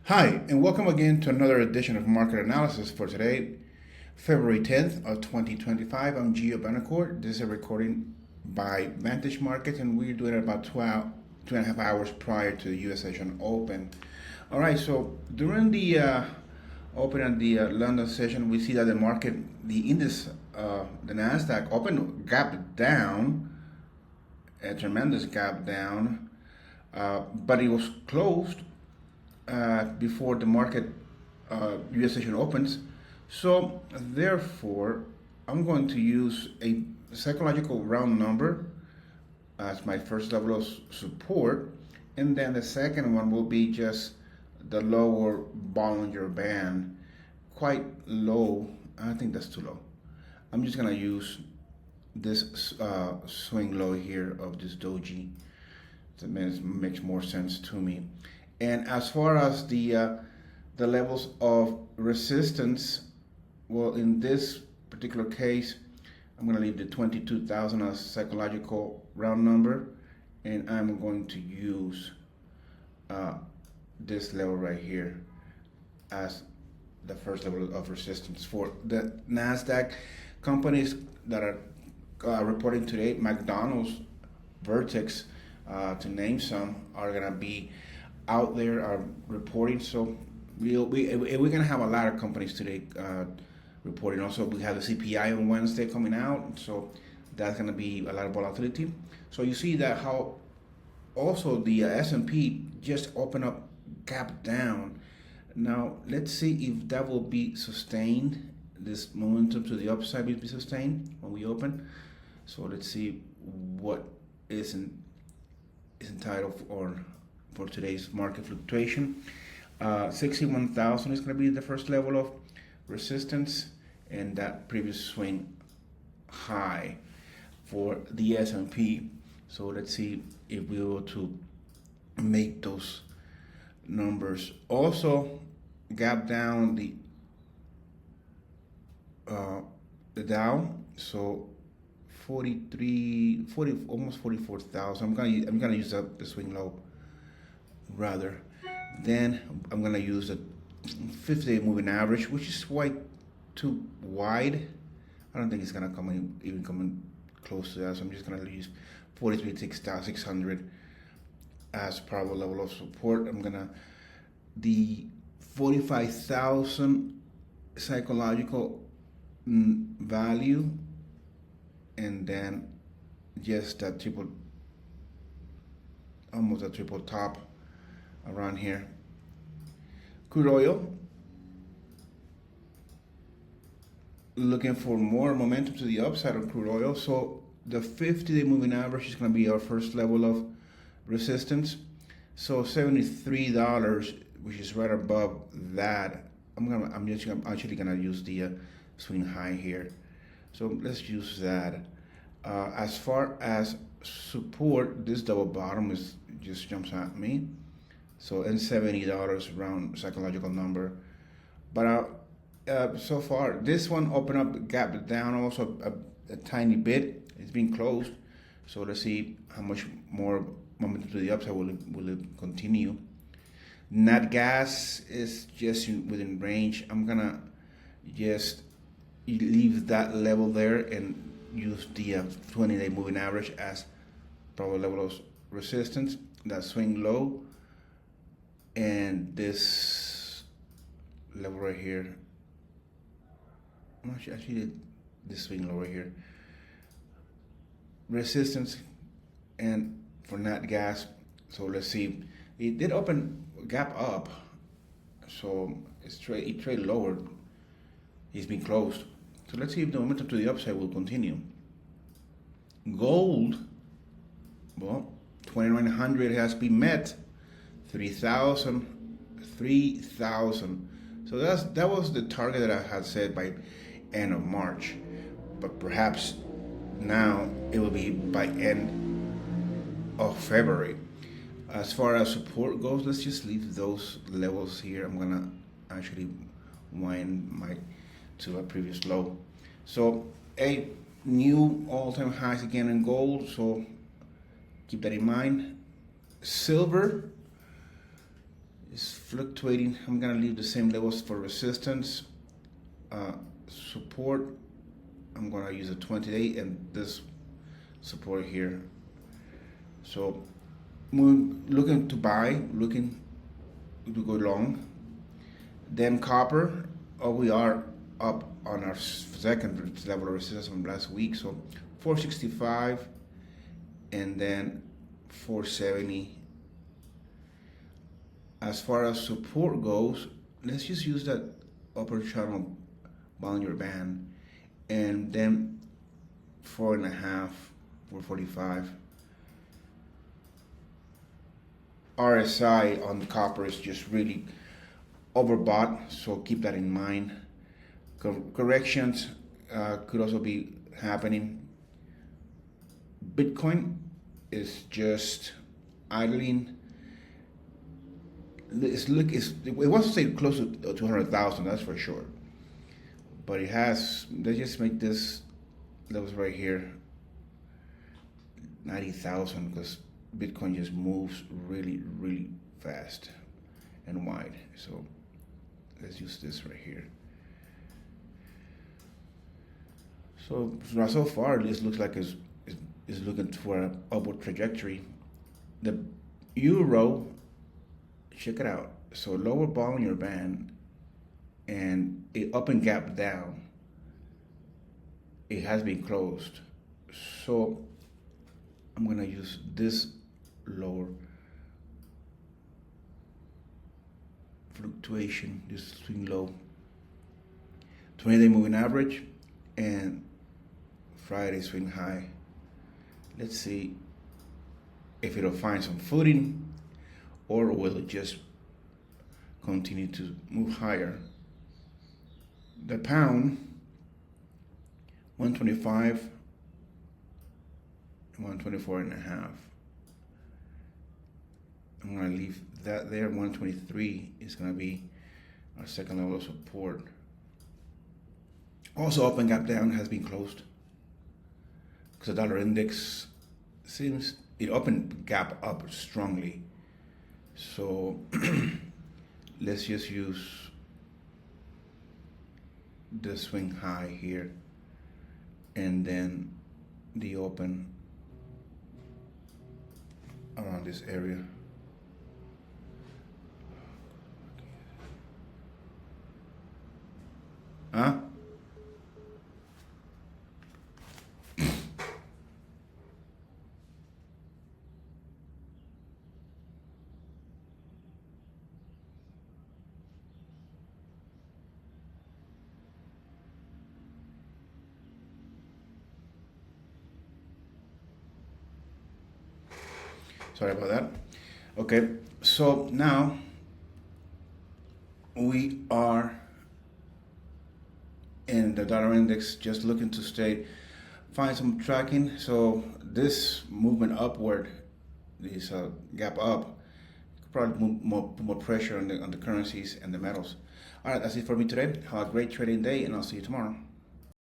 Hi, and welcome again to another edition of Market Analysis for today, February 10th of 2025. I'm Gio Benacourt. This is a recording by Vantage Markets, and we're doing it about 2.5 hours prior to the U.S. session open. All right, so during the open at the London session, we see that the market, the index, the Nasdaq opened gap down, a tremendous gap down, but it was closed before the market U.S. session opens. So therefore, I'm going to use a psychological round number as my first level of support, and then the second one will be just the lower Bollinger Band, quite low. I think that's too low. I'm just gonna use this swing low here of this doji. That makes more sense to me. And as far as the levels of resistance, well, in this particular case, I'm going to leave the 22,000 as psychological round number, and I'm going to use this level right here as the first level of resistance for the Nasdaq. Companies that are reporting today, McDonald's, Vertex, to name some, are going to be out there are reporting. So we're going to have a lot of companies today reporting. Also, we have the CPI on Wednesday coming out, so that's going to be a lot of volatility. So you see that how also the S&P just opened up, gap down. Now let's see if that will be sustained. This momentum to the upside will be sustained when we open. So let's see what is entitled for today's market fluctuation. 61,000 is going to be the first level of resistance, and that previous swing high for the S&P. So let's see if we were to make those numbers. Also, gap down the Dow. So 40, almost 44,000. I'm gonna use up the swing low rather. Then I'm gonna use the 50-day moving average, which is quite too wide. I don't think it's gonna even come close to that. So I'm just gonna use 43,600 as probable level of support. I'm gonna the 45,000 psychological value, and then just that almost a triple top around here. Crude oil, looking for more momentum to the upside of crude oil. So the 50-day moving average is going to be our first level of resistance. So $73, which is right above that. I'm actually gonna use the swing high here. So let's use that. As far as support, this double bottom just jumps at me. So and $70 round psychological number. But so far, this one opened up, gap down also a tiny bit. It's been closed. So let's see how much more momentum to the upside will it continue. Nat Gas is just within range. I'm gonna just leave that level there and use the 20-day moving average as probable level of resistance. That swing low, and this level right here. Actually, this swing low right here. Resistance, and for Nat Gas. So let's see. It did open gap up, so it traded lower. It's been closed. So let's see if the momentum to the upside will continue. Gold, well, 2,900 has been met. 3,000. So that was the target that I had set by end of March, but perhaps now it will be by end of February. As far as support goes, let's just leave those levels here. I'm gonna actually wind to a previous low. So a new all-time highs again in gold. So keep that in mind. Silver is fluctuating. I'm gonna leave the same levels for resistance, support. I'm gonna use a 20-day and this support here. So we're looking to buy, looking to go long. Then copper, we are up on our second level of resistance from last week. So 465 and then 470. As far as support goes, let's just use that upper channel Bollinger Band, and then 4.5, 445. RSI on the copper is just really overbought, so keep that in mind. Corrections could also be happening. Bitcoin is just idling. It wants to stay close to 200,000, that's for sure. But it has, let's just make this levels right here 90,000, because Bitcoin just moves really, really fast and wide. So let's use this right here. So far, this looks like it's looking for an upward trajectory. The euro, check it out. So lower Bollinger Band and it up and gap down. It has been closed. So I'm gonna use this lower fluctuation, this swing low, 20-day moving average, and Friday swing high. Let's see if it'll find some footing, or will it just continue to move higher. The pound, 125, 124.5. I'm gonna leave that there. 123 is gonna be our second level of support. Also, up and gap down has been closed, because the dollar index seems it up and gap up strongly. So let's just use the swing high here, and then the open around this area. Huh? Sorry about that. Okay, so now we are in the dollar index, just looking to find some tracking. So this movement upward, this gap up, could probably put more pressure on the currencies and the metals. All right, that's it for me today. Have a great trading day, and I'll see you tomorrow.